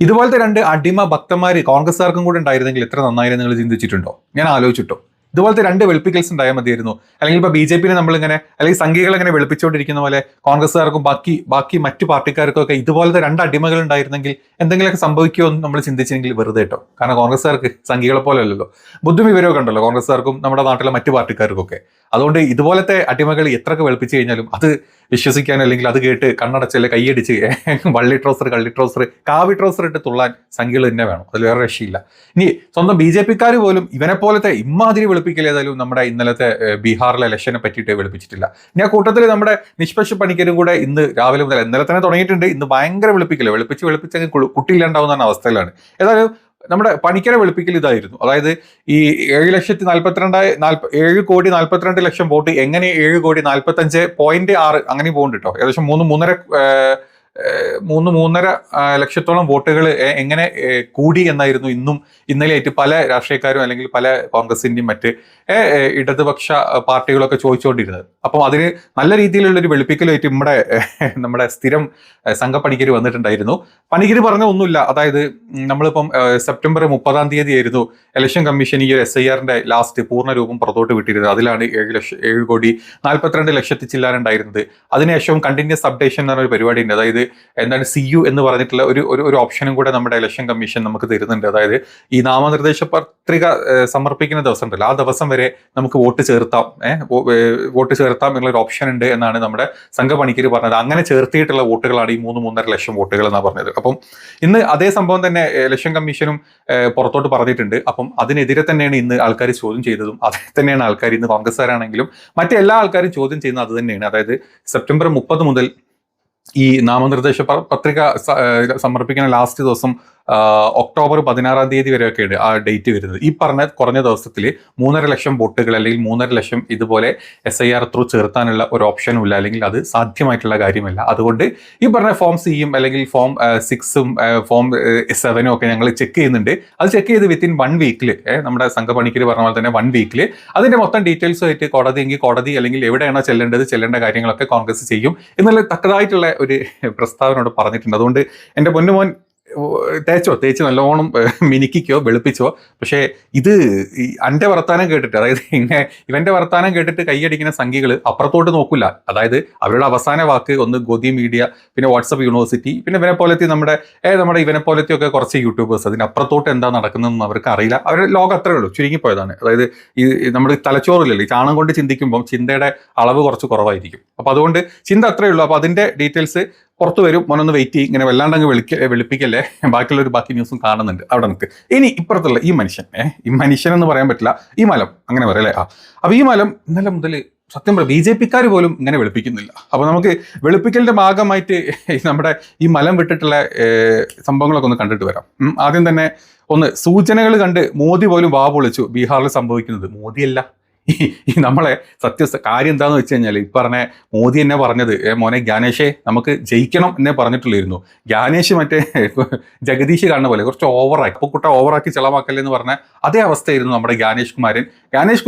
ഇതുപോലത്തെ രണ്ട് അടിമ ഭക്തന്മാർ കോൺഗ്രസ്സുകാർക്കും കൂടെ ഉണ്ടായിരുന്നെങ്കിൽ എത്ര നന്നായിരുന്നു നിങ്ങൾ ചിന്തിച്ചിട്ടുണ്ടോ? ഞാൻ ആലോചിച്ചിട്ടോ? ഇതുപോലത്തെ രണ്ട് വെളുപ്പിക്കൽസ് ഉണ്ടായാൽ മതിയായിരുന്നു. അല്ലെങ്കിൽ ഇപ്പോൾ BJP-നെ നമ്മളിങ്ങനെ അല്ലെങ്കിൽ സംഘികളെ ഇങ്ങനെ വെളുപ്പിച്ചുകൊണ്ടിരിക്കുന്ന പോലെ കോൺഗ്രസ്സുകാർക്കും ബാക്കി മറ്റു പാർട്ടിക്കാർക്കും ഒക്കെ ഇതുപോലത്തെ രണ്ട് അടിമകൾ ഉണ്ടായിരുന്നെങ്കിൽ എന്തെങ്കിലുമൊക്കെ സംഭവിക്കുമോ എന്ന് നമ്മൾ ചിന്തിച്ചെങ്കിൽ വെറുതെ കേട്ടോ. കാരണം കോൺഗ്രസ്സുകാർക്ക് സംഘികളെ പോലെ അല്ലല്ലോ, ബുദ്ധി വിവരമൊക്കെ ഉണ്ടല്ലോ കോൺഗ്രസ്സുകാർക്കും നമ്മുടെ നാട്ടിലെ മറ്റു പാർട്ടിക്കാർക്കൊക്കെ. അതുകൊണ്ട് ഇതുപോലത്തെ അടിമകൾ എത്രയൊക്കെ വെളുപ്പിച്ച് കഴിഞ്ഞാലും അത് വിശ്വസിക്കാൻ അല്ലെങ്കിൽ അത് കേട്ട് കണ്ണടച്ചല്ലേ കൈയടിച്ച് വള്ളി ട്രൗസർ കള്ളി ട്രൗസർ കാവി ട്രൗസർ ഇട്ട് തുള്ളാൻ സംഖ്യകൾ തന്നെ വേണം. അതിൽ വേറെ രക്ഷയില്ല. ഇനി സ്വന്തം BJP-ക്കാർ പോലും ഇവനെ പോലത്തെ ഇമാതിരി വെളുപ്പിക്കൽ ഏതായാലും നമ്മുടെ ഇന്നലത്തെ ബീഹാറിലെ ഇലക്ഷനെ പറ്റിയിട്ട് വെളുപ്പിച്ചിട്ടില്ല. ഇനി ആ കൂട്ടത്തിൽ നമ്മുടെ നിഷ്പക്ഷ പണിക്കരും കൂടെ ഇന്ന് രാവിലെ മുതൽ ഇന്നലെ തന്നെ തുടങ്ങിയിട്ടുണ്ട്. ഇന്ന് ഭയങ്കര വെളുപ്പിക്കൽ വെളുപ്പിച്ച് കുട്ടിയില്ലാണ്ടാവുന്ന അവസ്ഥയിലാണ്. ഏതായാലും നമ്മുടെ പണിക്കരെ വെളുപ്പിക്കൽ ഇതായിരുന്നു. അതായത് ഈ 7,42,7,42,00,000 വോട്ട് എങ്ങനെ 7,45.6 അങ്ങനെ പോകുന്നുണ്ട് കേട്ടോ. ഏകദേശം 3.5 ലക്ഷത്തോളം വോട്ടുകൾ എങ്ങനെ കൂടി എന്നായിരുന്നു ഇന്നും ഇന്നലെയായിട്ട് പല രാഷ്ട്രീയക്കാരും അല്ലെങ്കിൽ പല കോൺഗ്രസിന്റെയും മറ്റ് ഇടതുപക്ഷ പാർട്ടികളൊക്കെ ചോദിച്ചുകൊണ്ടിരുന്നത്. അപ്പം അതിന് നല്ല രീതിയിലുള്ളൊരു വെളുപ്പിക്കലായിട്ട് നമ്മുടെ സ്ഥിരം സംഘപണിക്കർ വന്നിട്ടുണ്ടായിരുന്നു. പണിക്കർ പറഞ്ഞ ഒന്നുമില്ല. അതായത് നമ്മളിപ്പം സെപ്റ്റംബർ 30 ആയിരുന്നു ഇലക്ഷൻ കമ്മീഷൻ ഈ SIR-ന്റെ ലാസ്റ്റ് പൂർണ്ണ രൂപം പുറത്തോട്ട് വിട്ടിരുന്നത്. അതിലാണ് 7,42,00,000 ചില്ലാനുണ്ടായിരുന്നത്. അതിനുശേഷം കണ്ടിന്യൂസ് അപ്ഡേഷൻ എന്ന് പറഞ്ഞ ഒരു പരിപാടി ഉണ്ട്. അതായത് എന്താണ് CU എന്ന് പറഞ്ഞിട്ടുള്ള ഒരു ഓപ്ഷനും കൂടെ നമ്മുടെ ഇലക്ഷൻ കമ്മീഷൻ നമുക്ക് തരുന്നുണ്ട്. അതായത് ഈ നാമനിർദ്ദേശ പത്രിക സമർപ്പിക്കുന്ന ദിവസം ഉണ്ടല്ലോ, ആ ദിവസം വരെ നമുക്ക് വോട്ട് ചേർത്താം എന്നുള്ളൊരു ഓപ്ഷൻ ഉണ്ട് എന്നാണ് നമ്മുടെ സംഘപണിക്കർ പറഞ്ഞത്. അങ്ങനെ ചേർത്തിയിട്ടുള്ള വോട്ടുകളാണ് ഈ 3.5 ലക്ഷം വോട്ടുകൾ എന്നാണ് പറഞ്ഞത്. അപ്പം ഇന്ന് അതേ സംഭവം തന്നെ ഇലക്ഷൻ കമ്മീഷനും പുറത്തോട്ട് പറഞ്ഞിട്ടുണ്ട്. അപ്പം അതിനെതിരെ തന്നെയാണ് ഇന്ന് ആൾക്കാർ ചോദ്യം ചെയ്തതും. അതേ തന്നെയാണ് ആൾക്കാർ ഇന്ന് കോൺഗ്രസ്സുകാരാണെങ്കിലും മറ്റെല്ലാ ആൾക്കാരും ചോദ്യം ചെയ്യുന്നത് അത് തന്നെയാണ്. അതായത് സെപ്റ്റംബർ 30 മുതൽ ഈ നാമനിർദ്ദേശ പത്രിക സമർപ്പിക്കുന്ന ലാസ്റ്റ് ദിവസം ഒക്ടോബർ 16 വരെയൊക്കെയാണ് ആ ഡേറ്റ് വരുന്നത്. ഈ പറഞ്ഞ കുറഞ്ഞ ദിവസത്തിൽ 3.5 ലക്ഷം വോട്ടുകൾ അല്ലെങ്കിൽ 3.5 ലക്ഷം ഇതുപോലെ SIR ത്രൂ ചേർത്താനുള്ള ഒരു ഓപ്ഷനും ഇല്ല, അല്ലെങ്കിൽ അത് സാധ്യമായിട്ടുള്ള കാര്യമല്ല. അതുകൊണ്ട് ഈ പറഞ്ഞ ഫോം സിയും അല്ലെങ്കിൽ ഫോം 6ഉം ഫോം 7ഉം ഒക്കെ ഞങ്ങൾ ചെക്ക് ചെയ്യുന്നുണ്ട്. അത് ചെക്ക് ചെയ്ത് വിത്തിൻ 1 വീക്കിൽ നമ്മുടെ സംഘപണിക്കർ പറഞ്ഞ പോലെ തന്നെ 1 വീക്കിൽ അതിന്റെ മൊത്തം ഡീറ്റെയിൽസും ആയിട്ട് കോടതി അല്ലെങ്കിൽ എവിടെയാണോ ചെല്ലേണ്ട കാര്യങ്ങളൊക്കെ കോൺഗ്രസ് ചെയ്യും എന്നുള്ള തക്കതായിട്ടുള്ള ഒരു പ്രസ്താവനയോട് പറഞ്ഞിട്ടുണ്ട്. അതുകൊണ്ട് എൻ്റെ പൊന്നുമോൻ തേച്ച് നല്ലോണം മിനുക്കിക്കോ വെളുപ്പിച്ചോ. പക്ഷേ ഇത് എൻ്റെ വർത്താനം കേട്ടിട്ട്, അതായത് ഇവന്റെ വർത്താനം കേട്ടിട്ട് കൈയടിക്കുന്ന സംഖ്യകൾ അപ്പുറത്തോട്ട് നോക്കില്ല. അതായത് അവരുടെ അവസാന വാക്ക് ഒന്ന് ഗോദി മീഡിയ, പിന്നെ വാട്സപ്പ് യൂണിവേഴ്സിറ്റി, പിന്നെ ഇവനെ പോലത്തെ നമ്മുടെ ഇവനെ പോലത്തെയൊക്കെ കുറച്ച് യൂട്യൂബേഴ്സ്. അതിനപ്പുറത്തോട്ട് എന്താ നടക്കുന്നതെന്ന് അവർക്ക് അറിയില്ല. അവരുടെ ലോകം അത്രയേ ഉള്ളൂ, ചുരുങ്ങിപ്പോയതാണ്. അതായത് ഈ നമ്മുടെ തലച്ചോറില്ലല്ലോ, ഈ ചാണം കൊണ്ട് ചിന്തിക്കുമ്പം ചിന്തയുടെ അളവ് കുറച്ച് കുറവായിരിക്കും. അപ്പൊ അതുകൊണ്ട് ചിന്ത അത്രയേ ഉള്ളൂ. അപ്പൊ അതിന്റെ ഡീറ്റെയിൽസ് പുറത്തു വരും. മോനൊന്ന് വെയിറ്റ് ചെയ്യും. ഇങ്ങനെ വല്ലാണ്ടങ്ങ് വെളുപ്പിക്കല്ലേ, ബാക്കി ന്യൂസും കാണുന്നുണ്ട്. അവിടെ നിൽക്ക്. ഇനി ഇപ്പുറത്തുള്ള ഈ മനുഷ്യൻ എന്ന് പറയാൻ പറ്റില്ല, ഈ മലം അങ്ങനെ പറയല്ലേ. അപ്പൊ ഈ മലം ഇന്നലെ മുതൽ സത്യം പറയാം BJP-ക്കാർ പോലും ഇങ്ങനെ വെളുപ്പിക്കുന്നില്ല. അപ്പൊ നമുക്ക് വെളുപ്പിക്കലിന്റെ ഭാഗമായിട്ട് നമ്മുടെ ഈ മലം വിട്ടിട്ടുള്ള സംഭവങ്ങളൊക്കെ ഒന്ന് കണ്ടിട്ട് വരാം. ആദ്യം തന്നെ ഒന്ന് സൂചനകൾ കണ്ട് മോദി പോലും വാ പൊളിച്ചു ബീഹാറിൽ സംഭവിക്കുന്നത്. മോദിയല്ല, ഈ നമ്മളെ കാര്യം എന്താണെന്ന് വെച്ച് കഴിഞ്ഞാൽ ഈ പറഞ്ഞ മോദി എന്നെ പറഞ്ഞത്, മോനെ ജ്ഞാനേഷേ നമുക്ക് ജയിക്കണം എന്നേ പറഞ്ഞിട്ടുള്ളായിരുന്നു. ജ്ഞാനേഷ് മറ്റേ ജഗദീഷ് കാണുന്ന പോലെ കുറച്ച് ഓവറാക്കി, അപ്പോൾ കുട്ട ഓവറാക്കി ചളമാക്കല്ലേ എന്ന് പറഞ്ഞ അതേ അവസ്ഥയായിരുന്നു നമ്മുടെ ജ്ഞാനേഷ്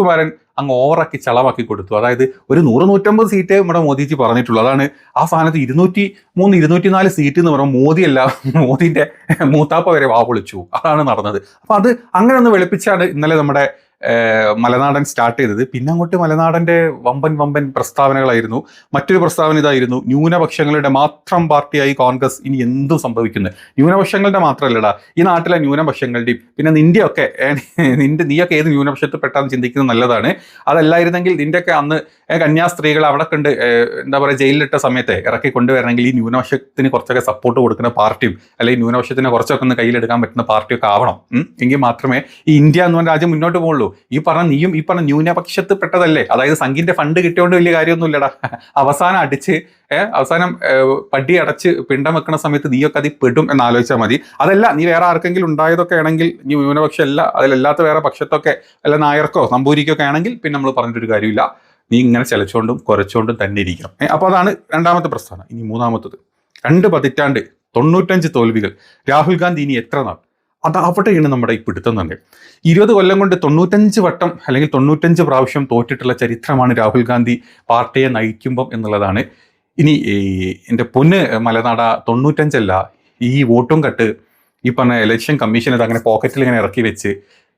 കുമാരൻ അങ്ങ് ഓവറാക്കി ചളമാക്കി കൊടുത്തു. അതായത് ഒരു 100-150 സീറ്റേ നമ്മുടെ മോദിജി പറഞ്ഞിട്ടുള്ളൂ. അതാണ് ആ സ്ഥാനത്ത് 203-204 സീറ്റ് എന്ന് പറയുമ്പോൾ മോദിന്റെ മൂത്താപ്പ വരെ വാ പൊളിച്ചു. അതാണ് നടന്നത്. അപ്പൊ അത് അങ്ങനെ ഒന്ന് വെളുപ്പിച്ചാണ് ഇന്നലെ നമ്മുടെ മലനാടൻ സ്റ്റാർട്ട് ചെയ്തത്. പിന്നെ അങ്ങോട്ട് മലനാടന്റെ വമ്പൻ പ്രസ്താവനകളായിരുന്നു. മറ്റൊരു പ്രസ്താവന ഇതായിരുന്നു, ന്യൂനപക്ഷങ്ങളുടെ മാത്രം പാർട്ടിയായി കോൺഗ്രസ് ഇനി എന്തും സംഭവിക്കുന്നത്. ന്യൂനപക്ഷങ്ങളുടെ മാത്രമല്ലടാ, ഈ നാട്ടിലെ ന്യൂനപക്ഷങ്ങളുടെയും പിന്നെ നീയൊക്കെ ഏത് ന്യൂനപക്ഷത്തിൽ പെട്ടാന്ന് ചിന്തിക്കുന്നത് നല്ലതാണ്. അതല്ലായിരുന്നെങ്കിൽ നിന്റെയൊക്കെ അന്ന് കന്യാസ്ത്രീകൾ അവിടെ കണ്ട് എന്താ പറയുക ജയിലിലിട്ട സമയത്തെ ഇറക്കി കൊണ്ടുവരണമെങ്കിൽ ഈ ന്യൂനപക്ഷത്തിന് കുറച്ചൊക്കെ സപ്പോർട്ട് കൊടുക്കുന്ന പാർട്ടിയും അല്ലെങ്കിൽ ന്യൂനപക്ഷത്തിനെ കുറച്ചൊക്കെ ഒന്ന് കയ്യിലെടുക്കാൻ പറ്റുന്ന പാർട്ടിയൊക്കെ ആവണം. എങ്കിൽ മാത്രമേ ഈ ഇന്ത്യ എന്ന് പറഞ്ഞ രാജ്യം മുന്നോട്ട് പോകുള്ളൂ. ഈ പറഞ്ഞ ന്യൂനപക്ഷത്തിൽ പെട്ടതല്ലേ. അതായത് സംഘിന്റെ ഫണ്ട് കിട്ടിയോണ്ട് വലിയ കാര്യമൊന്നുമില്ലടാ. അവസാനം പടി അടച്ച് പിണ്ടം വെക്കുന്ന സമയത്ത് നീയൊക്കെ അതിൽ പെടും എന്ന് ആലോചിച്ചാൽ മതി. അതല്ല നീ വേറെ ആർക്കെങ്കിലും ഉണ്ടായതൊക്കെ ആണെങ്കിൽ, നീ ന്യൂനപക്ഷം അല്ല അതിലല്ലാത്ത വേറെ പക്ഷത്തൊക്കെ അല്ല നായർക്കോ നമ്പൂരിക്കൊക്കെ ആണെങ്കിൽ പിന്നെ നമ്മൾ പറഞ്ഞിട്ടൊരു കാര്യമില്ല. നീ ഇങ്ങനെ ചലച്ചുകൊണ്ടും കുറച്ചുകൊണ്ടും തന്നെ ഇരിക്കണം. അപ്പോൾ അതാണ് രണ്ടാമത്തെ പ്രസ്താവന. ഇനി മൂന്നാമത്തത്, 2 പതിറ്റാണ്ട് 95 തോൽവികൾ, രാഹുൽ ഗാന്ധി ഇനി എത്ര നാൾ? അവിടെയാണ് നമ്മുടെ ഈ പിടുത്തം തന്നെ. 20 കൊല്ലം കൊണ്ട് 95 വട്ടം അല്ലെങ്കിൽ 95 പ്രാവശ്യം തോറ്റിട്ടുള്ള ചരിത്രമാണ് രാഹുൽ ഗാന്ധി പാർട്ടിയെ നയിക്കുമ്പം എന്നുള്ളതാണ്. ഇനി എൻ്റെ പൊന്ന് മലനാട 95 അല്ല, ഈ വോട്ടും കട്ട് ഈ പറഞ്ഞ ഇലക്ഷൻ കമ്മീഷൻ ഇത് അങ്ങനെ പോക്കറ്റിൽ ഇങ്ങനെ ഇറക്കി വെച്ച്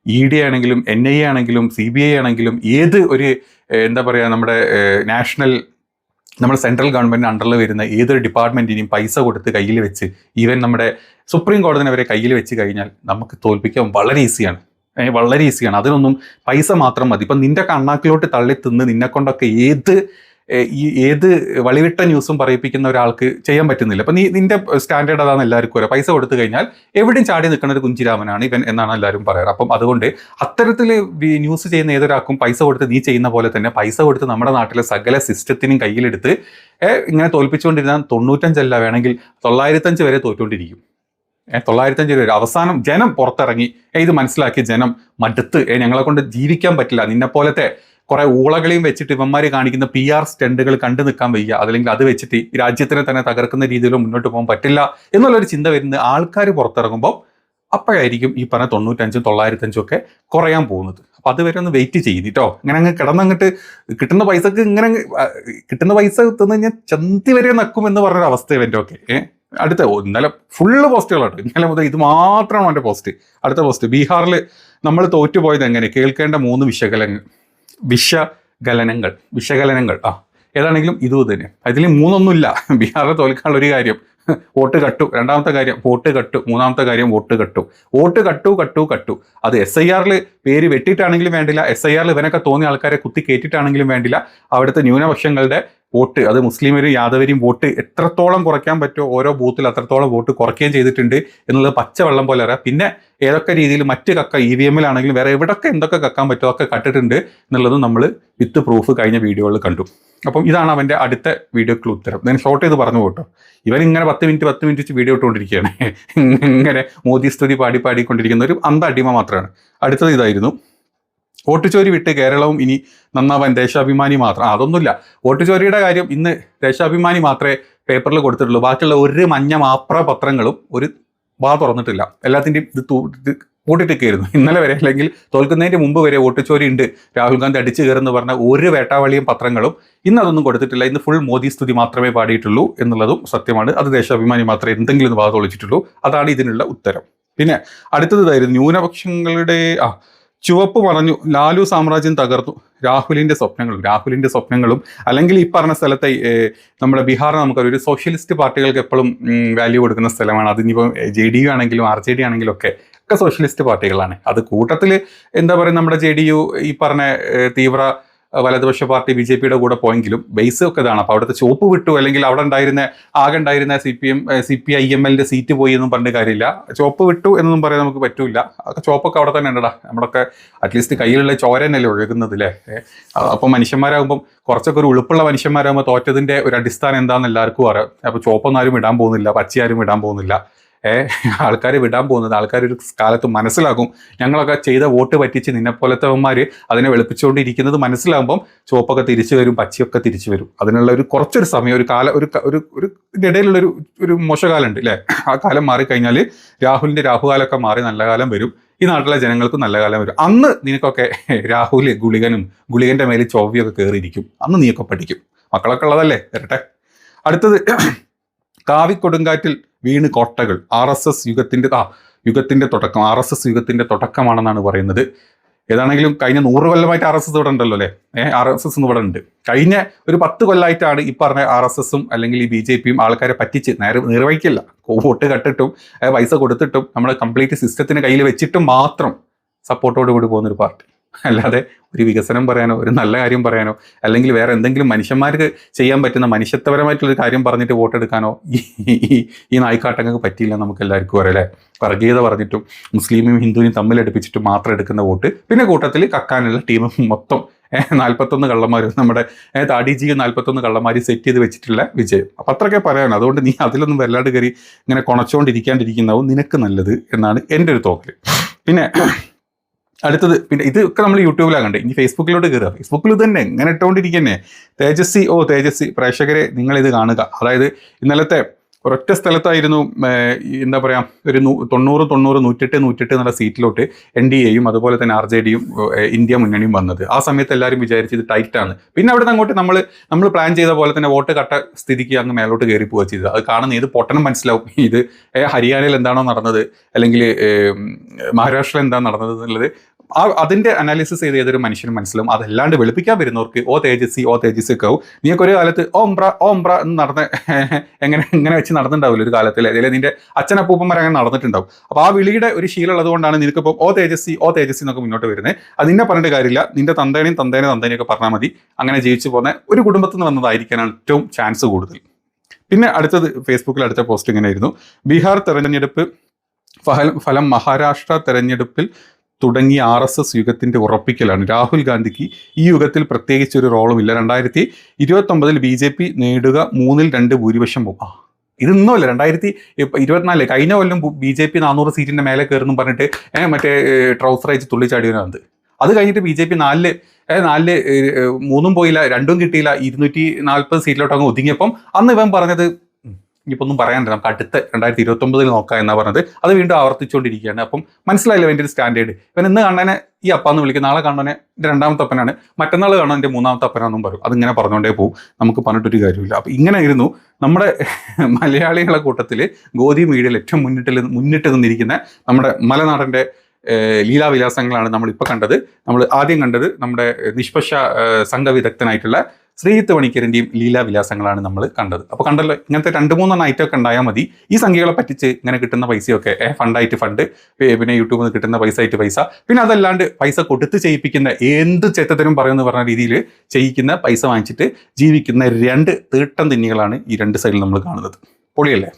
ED ആണെങ്കിലും NIA ആണെങ്കിലും CBI ആണെങ്കിലും ഏത് ഒരു എന്താ പറയുക നമ്മുടെ സെൻട്രൽ ഗവൺമെൻറ് അണ്ടറിൽ വരുന്ന ഏതൊരു ഡിപ്പാർട്ട്മെൻറ്റിനെയും പൈസ കൊടുത്ത് കയ്യിൽ വെച്ച് ഈവൻ നമ്മുടെ സുപ്രീം കോടതിനെ വരെ കയ്യിൽ വെച്ച് കഴിഞ്ഞാൽ നമുക്ക് തോൽപ്പിക്കാൻ വളരെ ഈസിയാണ്. വളരെ ഈസിയാണ്. അതിനൊന്നും പൈസ മാത്രം മതി. ഇപ്പം നിന്റെ കണ്ണാക്കിലോട്ട് തള്ളി തിന്ന് നിന്നെ കൊണ്ടൊക്കെ ഏത് വളിവിട്ട ന്യൂസും പറയിപ്പിക്കുന്ന ഒരാൾക്ക് ചെയ്യാൻ പറ്റുന്നില്ല. അപ്പം നിന്റെ സ്റ്റാൻഡേർഡ് അതാണ് എല്ലാവർക്കും അറിയാം. പൈസ കൊടുത്തു കഴിഞ്ഞാൽ എവിടെയും ചാടി നിൽക്കുന്ന ഒരു കുഞ്ചിരാമനാണ് ഇവൻ എന്നാണ് എല്ലാവരും പറയാറ്. അപ്പം അതുകൊണ്ട് അത്തരത്തിൽ ന്യൂസ് ചെയ്യുന്ന ഏതൊരാൾക്കും പൈസ കൊടുത്ത് നീ ചെയ്യുന്ന പോലെ തന്നെ പൈസ കൊടുത്ത് നമ്മുടെ നാട്ടിലെ സകല സിസ്റ്റത്തിനും കയ്യിലെടുത്ത് ഇങ്ങനെ തോൽപ്പിച്ചുകൊണ്ടിരുന്നാൽ 95 വേണമെങ്കിൽ 905 വരെ തോറ്റുകൊണ്ടിരിക്കും. 905 വരെ അവസാനം ജനം പുറത്തിറങ്ങി ഇത് മനസ്സിലാക്കി ജനം മടുത്ത് ഞങ്ങളെ കൊണ്ട് ജീവിക്കാൻ പറ്റില്ല, നിന്നെ പോലത്തെ കുറെ ഊളകളെയും വെച്ചിട്ട് ഇവന്മാര് കാണിക്കുന്ന PR സ്റ്റണ്ടുകൾ കണ്ടു നിൽക്കാൻ വയ്യ, അതല്ലെങ്കിൽ അത് വെച്ചിട്ട് ഈ രാജ്യത്തിനെ തന്നെ തകർക്കുന്ന രീതിയിൽ മുന്നോട്ട് പോകാൻ പറ്റില്ല എന്നുള്ളൊരു ചിന്ത വരുന്ന ആൾക്കാർ പുറത്തിറങ്ങുമ്പോൾ അപ്പോഴായിരിക്കും ഈ പറഞ്ഞ 95 905 ഒക്കെ കുറയാൻ പോകുന്നത്. അപ്പൊ അതുവരെ ഒന്ന് വെയിറ്റ് ചെയ്തിട്ടോ. ഇങ്ങനെ അങ്ങ് കിടന്നങ്ങോട്ട് കിട്ടുന്ന പൈസക്ക് ഇങ്ങനെ കിട്ടുന്ന പൈസ തിന്നു കഴിഞ്ഞാൽ ചന്തി വരെ നക്കും എന്ന് പറഞ്ഞൊരു അവസ്ഥ ഇവൻ്റെ ഒക്കെ. അടുത്ത ഇന്നലെ ഫുള്ള് പോസ്റ്റുകളാണ്. ഇന്നലെ മുതൽ ഇത് മാത്രമാണ് എൻ്റെ പോസ്റ്റ്. അടുത്ത പോസ്റ്റ്, ബീഹാറിൽ നമ്മൾ തോറ്റുപോയത് എങ്ങനെ, കേൾക്കേണ്ട 3 വിശകലനങ്ങൾ ഏതാണെങ്കിലും ഇത് തന്നെ. അതിൽ 3 ബീഹാറിൽ തോൽക്കാനുള്ള ഒരു കാര്യം വോട്ട് കട്ടു, രണ്ടാമത്തെ കാര്യം വോട്ട് കട്ടു, മൂന്നാമത്തെ കാര്യം വോട്ട് കട്ടു. അത് SIRൽ പേര് വെട്ടിയിട്ടാണെങ്കിലും വേണ്ടില്ല, SIRൽ ഇവനൊക്കെ തോന്നിയ ആൾക്കാരെ കുത്തി കയറ്റിയിട്ടാണെങ്കിലും വേണ്ടില്ല, അവിടുത്തെ ന്യൂനപക്ഷങ്ങളുടെ വോട്ട്, അത് മുസ്ലിമരും യാദവരും വോട്ട് എത്രത്തോളം കുറയ്ക്കാൻ പറ്റുമോ ഓരോ ബൂത്തിൽ അത്രത്തോളം വോട്ട് കുറയ്ക്കുകയും ചെയ്തിട്ടുണ്ട് എന്നുള്ളത് പച്ചവെള്ളം പോലെ അറിയാം. പിന്നെ ഏതൊക്കെ രീതിയിൽ മറ്റ് കക്ക EVMലാണെങ്കിലും വേറെ എവിടെയൊക്കെ എന്തൊക്കെ കക്കാൻ പറ്റുമോ അതൊക്കെ കട്ടിട്ടുണ്ട് എന്നുള്ളത് നമ്മൾ വിത്ത് പ്രൂഫ് കഴിഞ്ഞ വീഡിയോകളിൽ കണ്ടു. അപ്പം ഇതാണ് അവൻ്റെ അടുത്ത വീഡിയോക്കുള്ള ഉത്തരം. ഞാൻ ഷോർട്ട് ചെയ്ത് പറഞ്ഞു പോട്ടോ. ഇവൻ ഇങ്ങനെ 10 മിനിറ്റ് വെച്ച് വീഡിയോ ഇട്ടുകൊണ്ടിരിക്കുകയാണ്. ഇങ്ങനെ മോദി സ്തുതി പാടിക്കൊണ്ടിരിക്കുന്ന ഒരു അടിമ മാത്രമാണ്. അടുത്തത് ഇതായിരുന്നു, വോട്ടുചോരി വിട്ട് കേരളവും ഇനി നന്നാവാൻ ദേശാഭിമാനി മാത്രം. അതൊന്നുമില്ല, വോട്ടുചോരിയുടെ കാര്യം ഇന്ന് ദേശാഭിമാനി മാത്രമേ പേപ്പറിൽ കൊടുത്തിട്ടുള്ളൂ. ബാക്കിയുള്ള ഒരു മഞ്ഞ മാപ്ര പത്രങ്ങളും ഒരു വാ തുറന്നിട്ടില്ല. എല്ലാത്തിൻ്റെയും ഇത് കൂട്ടിട്ടൊക്കെയായിരുന്നു ഇന്നലെ വരെ. അല്ലെങ്കിൽ തോൽക്കുന്നതിന് മുമ്പ് വരെ വോട്ടുചോരി ഉണ്ട്, രാഹുൽ ഗാന്ധി അടിച്ചു കയറുമെന്ന് പറഞ്ഞ ഒരു വേട്ടാവളിയും പത്രങ്ങളും ഇന്ന് അതൊന്നും കൊടുത്തിട്ടില്ല. ഇന്ന് ഫുൾ മോദി സ്തുതി മാത്രമേ പാടിയിട്ടുള്ളൂ എന്നുള്ളതും സത്യമാണ്. അത് ദേശാഭിമാനി മാത്രമേ എന്തെങ്കിലും ഒന്ന് വാ തുളിച്ചിട്ടുള്ളൂ. അതാണ് ഇതിനുള്ള ഉത്തരം. പിന്നെ അടുത്തതായിരുന്നു ന്യൂനപക്ഷങ്ങളുടെ ചുവപ്പ് പറഞ്ഞു, ലാലു സാമ്രാജ്യം തകർത്തു, രാഹുലിന്റെ സ്വപ്നങ്ങളും അല്ലെങ്കിൽ ഈ പറഞ്ഞ സ്ഥലത്തെ നമ്മുടെ ബീഹാറിന് നമുക്കൊരു സോഷ്യലിസ്റ്റ് പാർട്ടികൾക്ക് എപ്പോഴും വാല്യൂ കൊടുക്കുന്ന സ്ഥലമാണ്. അതിനിപ്പോൾ JDU ആണെങ്കിലും RJD ആണെങ്കിലും ഒക്കെ സോഷ്യലിസ്റ്റ് പാർട്ടികളാണ്. അത് കൂട്ടത്തിൽ എന്താ പറയുക, നമ്മുടെ JDU ഈ പറഞ്ഞ തീവ്ര വലതുപക്ഷ പാർട്ടി BJPയുടെ കൂടെ പോയെങ്കിലും ബേസ് ഒക്കെ ഇതാണ്. അപ്പോൾ അവിടുത്തെ ചോപ്പ് വിട്ടു, അല്ലെങ്കിൽ അവിടെ ആകെ ഉണ്ടായിരുന്ന CPIMLന്റെ സീറ്റ് പോയി എന്നും പറഞ്ഞ കാര്യമില്ല. ചോപ്പ് വിട്ടു എന്നൊന്നും പറയാൻ നമുക്ക് പറ്റൂല. ചോപ്പൊക്കെ അവിടെ തന്നെ ഉണ്ടടാ. നമ്മളൊക്കെ അറ്റ്ലീസ്റ്റ് കയ്യിലുള്ള ചോരനല്ലേ ഒഴുകുന്നത് അല്ലേ. അപ്പോൾ മനുഷ്യന്മാരാകുമ്പം കുറച്ചൊക്കെ ഒരു ഉളുപ്പുള്ള മനുഷ്യന്മാരാകുമ്പോൾ തോറ്റതിൻ്റെ ഒരു അടിസ്ഥാനം എന്താണെന്ന് എല്ലാവർക്കും അറിയാം. അപ്പോൾ ചോപ്പൊന്നും ആരും ഇടാൻ പോകുന്നില്ല, പച്ചയാരും ഇടാൻ പോകുന്നില്ല. ആൾക്കാർ വിടാൻ പോകുന്നത്, ആൾക്കാർ ഒരു കാലത്ത് മനസ്സിലാക്കും ഞങ്ങളൊക്കെ ചെയ്ത വോട്ട് പറ്റിച്ച് നിന്നെപ്പോലത്തവന്മാർ അതിനെ വെളുപ്പിച്ചുകൊണ്ടിരിക്കുന്നത് മനസ്സിലാകുമ്പം ചുവപ്പൊക്കെ തിരിച്ചു വരും, പച്ചയൊക്കെ തിരിച്ചു വരും. അതിനുള്ള കുറച്ചൊരു സമയം, ഒരു ഇടയിലുള്ളൊരു മോശകാലമുണ്ട് അല്ലേ. ആ കാലം മാറിക്കഴിഞ്ഞാൽ രാഹുലിൻ്റെ രാഹുകാലമൊക്കെ മാറി നല്ല കാലം വരും. ഈ നാട്ടിലെ ജനങ്ങൾക്ക് നല്ല കാലം വരും. അന്ന് നിനക്കൊക്കെ രാഹുൽ ഗുളികൻ്റെ മേലിൽ ചൊവ്വയൊക്കെ കയറിയിരിക്കും. അന്ന് നീയൊക്കെ പഠിക്കും. മക്കളൊക്കെ ഉള്ളതല്ലേ, വരട്ടെ. അടുത്തത്, കാവിക്കൊടുങ്കാറ്റിൽ വീണ് കോട്ടകൾ, RSS യുഗത്തിന്റെ തുടക്കമാണെന്നാണ് പറയുന്നത്. ഏതാണെങ്കിലും കഴിഞ്ഞ 100 കൊല്ലമായിട്ട് RSS ഇവിടെ ഉണ്ടല്ലോ അല്ലേ. RSS ഇവിടെ ഉണ്ട്. കഴിഞ്ഞ ഒരു 10 കൊല്ലമായിട്ടാണ് ഈ പറഞ്ഞ RSSും അല്ലെങ്കിൽ ഈ BJPയും ആൾക്കാരെ പറ്റിച്ച് നിർവഹിക്കില്ല. വോട്ട് കട്ടിട്ടും പൈസ കൊടുത്തിട്ടും നമ്മുടെ കംപ്ലീറ്റ് സിസ്റ്റത്തിന് കയ്യിൽ വെച്ചിട്ടും മാത്രം സപ്പോർട്ടോട് കൂടി പോകുന്നൊരു പാർട്ടി. അല്ലാതെ ഒരു വികസനം പറയാനോ ഒരു നല്ല കാര്യം പറയാനോ അല്ലെങ്കിൽ വേറെ എന്തെങ്കിലും മനുഷ്യന്മാർക്ക് ചെയ്യാൻ പറ്റുന്ന മനുഷ്യത്വപരമായിട്ടുള്ളൊരു കാര്യം പറഞ്ഞിട്ട് വോട്ടെടുക്കാനോ ഈ നായ്ക്കാട്ടങ്ങൾക്ക് പറ്റിയില്ല. നമുക്ക് എല്ലാവർക്കും അറിയാം അല്ലേ. വർഗീയത പറഞ്ഞിട്ടും മുസ്ലിമും ഹിന്ദുവിനും തമ്മിലടുപ്പിച്ചിട്ടും മാത്രം എടുക്കുന്ന വോട്ട്, പിന്നെ കൂട്ടത്തിൽ കക്കാനുള്ള ടീം മൊത്തം 41 കള്ളന്മാരും നമ്മുടെ താടിജിയും 41 കള്ളന്മാരും സെറ്റ് ചെയ്ത് വെച്ചിട്ടുള്ള വിജയം. അപ്പം അത്രയൊക്കെ പറയാൻ. അതുകൊണ്ട് നീ അതിലൊന്നും വല്ലാണ്ട് കയറി ഇങ്ങനെ കുണച്ചുകൊണ്ടിരിക്കാണ്ടിരിക്കുന്നതാവും നിനക്ക് നല്ലത് എന്നാണ് എൻ്റെ ഒരു തോന്നൽ. പിന്നെ അടുത്തത്, പിന്നെ ഇതൊക്കെ നമ്മൾ യൂട്യൂബിലാണ് കണ്ടത്. ഇനി ഫേസ്ബുക്കിലോട്ട് കയറുക. ഫേസ്ബുക്കിൽ തന്നെ ഇങ്ങനെ ഇട്ടുകൊണ്ടിരിക്കുന്നേ. തേജസ്വി പ്രേക്ഷകരെ നിങ്ങളിത് കാണുക. അതായത് ഇന്നലത്തെ ഒരൊറ്റ സ്ഥലത്തായിരുന്നു എന്താ പറയുക ഒരു 100 എന്നുള്ള സീറ്റിലോട്ട് NDAയും അതുപോലെ തന്നെ RJDയും ഇന്ത്യ മുന്നണിയും വന്നത്. ആ സമയത്ത് എല്ലാവരും വിചാരിച്ചു ഇത് ടൈറ്റാണ്. പിന്നെ അവിടെ നിന്ന് അങ്ങോട്ട് നമ്മൾ പ്ലാൻ ചെയ്ത പോലെ തന്നെ വോട്ട് കട്ട സ്ഥിതിക്ക് അങ്ങ് മേലോട്ട് കയറി പോവുക ചെയ്തത്. അത് കാണുന്ന ഏത് പൊട്ടനും മനസ്സിലാവും ഇത് ഹരിയാനയിൽ എന്താണോ നടന്നത് അല്ലെങ്കിൽ മഹാരാഷ്ട്രയിൽ എന്താണ് നടന്നത് എന്നുള്ളത്. അതിന്റെ അനാലിസിസ് ചെയ്ത് ഏതൊരു മനുഷ്യനും മനസ്സിലാവും. അതല്ലാണ്ട് വെളുപ്പിക്കാൻ വരുന്നവർക്ക് ഓ തേജസ്വി ഒക്കെ ആവും. നീയൊക്കെ ഒരു കാലത്ത് ഓംബ്ര എന്ന് നടന്ന ഇങ്ങനെ വെച്ച് നടന്നിട്ടുണ്ടാവില്ല ഒരു കാലത്തിൽ, അല്ലെങ്കിൽ നിന്റെ അച്ഛനപ്പൂപ്പന്മാർ അങ്ങനെ നടന്നിട്ടുണ്ടാവും. അപ്പോൾ ആ വിളിയുടെ ഒരു ശീലം ഉള്ളതുകൊണ്ടാണ് നിനക്കിപ്പോൾ ഓ തേജസ്വി എന്നൊക്കെ മുന്നോട്ട് വരുന്നത്. അതിനെ പറഞ്ഞിട്ട് കാര്യമില്ല. നിന്റെ തന്തേനെയൊക്കെ പറഞ്ഞാൽ മതി. അങ്ങനെ ജീവിച്ചു പോകുന്ന ഒരു കുടുംബത്തിൽ നിന്ന് വന്നതായിരിക്കാനാണ് ഏറ്റവും ചാൻസ് കൂടുതൽ. പിന്നെ അടുത്തത് ഫേസ്ബുക്കിൽ അടുത്ത പോസ്റ്റ് ഇങ്ങനെയായിരുന്നു: ബീഹാർ തെരഞ്ഞെടുപ്പ് ഫലം മഹാരാഷ്ട്ര തെരഞ്ഞെടുപ്പിൽ തുടങ്ങിയ RSS യുഗത്തിന്റെ ഉറപ്പിക്കലാണ്. രാഹുൽ ഗാന്ധിക്ക് ഈ യുഗത്തിൽ പ്രത്യേകിച്ച് ഒരു റോളുമില്ല. 2029 BJP നേടുക 2/3 ഭൂരിപക്ഷം പോകും. ഇതൊന്നുമല്ല 2024 കഴിഞ്ഞ കൊല്ലം BJP 400 സീറ്റിന്റെ മേലെ കയറുന്നു പറഞ്ഞിട്ട് മറ്റേ ട്രൗസർ അയച്ച് തുള്ളിച്ചാടിയവനത്. അത് കഴിഞ്ഞിട്ട് BJP 4 3 പോയില്ല, 2 കിട്ടിയില്ല, 240 സീറ്റിലോട്ട് അങ്ങ് ഒതുങ്ങിയപ്പം അന്ന് ഇവൻ പറഞ്ഞത് ഇനിയിപ്പോൾ ഒന്നും പറയാനില്ല, നമുക്ക് അടുത്ത 2029 നോക്കാം എന്നാ പറഞ്ഞത്. അത് വീണ്ടും ആവർത്തിച്ചുകൊണ്ടിരിക്കുകയാണ്. അപ്പം മനസ്സിലായില്ല എൻ്റെ ഒരു സ്റ്റാൻഡേർഡ്. ഇവൻ ഇന്ന് കാണാനെ ഈ അപ്പാന്ന് വിളിക്കും, നാളെ കാണാനെ എൻ്റെ 2ാമത്തെ അപ്പനാണ്, മറ്റന്നാൾ കാണാൻ എൻ്റെ 3ാമത്തെ അപ്പനാണെന്നും പറയും. അതിങ്ങനെ പറഞ്ഞുകൊണ്ടേ പോകും. നമുക്ക് പറഞ്ഞിട്ടൊരു കാര്യമില്ല. അപ്പം ഇങ്ങനെ ആയിരുന്നു നമ്മുടെ മലയാളികളെ കൂട്ടത്തിൽ ഗോധി മീഡിയയിൽ ഏറ്റവും മുന്നിട്ട് നിന്നിരിക്കുന്ന നമ്മുടെ മലനാടൻ്റെ ലീലാവിലാസങ്ങളാണ് നമ്മളിപ്പോൾ കണ്ടത്. നമ്മൾ ആദ്യം കണ്ടത് നമ്മുടെ നിഷ്പക്ഷ സംഘവിദഗ്ധനായിട്ടുള്ള ശ്രീജിത്ത് പണിക്കരൻ്റെയും ലീലാവിലാസങ്ങളാണ് നമ്മൾ കണ്ടത്. അപ്പോൾ കണ്ടല്ലോ, ഇങ്ങനത്തെ 2-3 ഐറ്റമൊക്കെ ഉണ്ടായാൽ മതി. ഈ സംഖ്യകളെ പറ്റിച്ച് ഇങ്ങനെ കിട്ടുന്ന പൈസയൊക്കെ ഫണ്ടായിട്ട് ഫണ്ട്, പിന്നെ യൂട്യൂബിൽ നിന്ന് കിട്ടുന്ന പൈസ ആയിട്ട് പൈസ, പിന്നെ അതല്ലാണ്ട് പൈസ കൊടുത്ത് ചെയ്യിപ്പിക്കുന്ന എന്ത് ചെറ്റത്തരും പറയുമെന്ന് പറഞ്ഞ രീതിയിൽ ചെയ്യിക്കുന്ന പൈസ വാങ്ങിച്ചിട്ട് ജീവിക്കുന്ന 2 തീട്ടം തിന്നികളാണ് ഈ 2 സൈഡിൽ നമ്മൾ കാണുന്നത്. പൊളിയല്ലേ?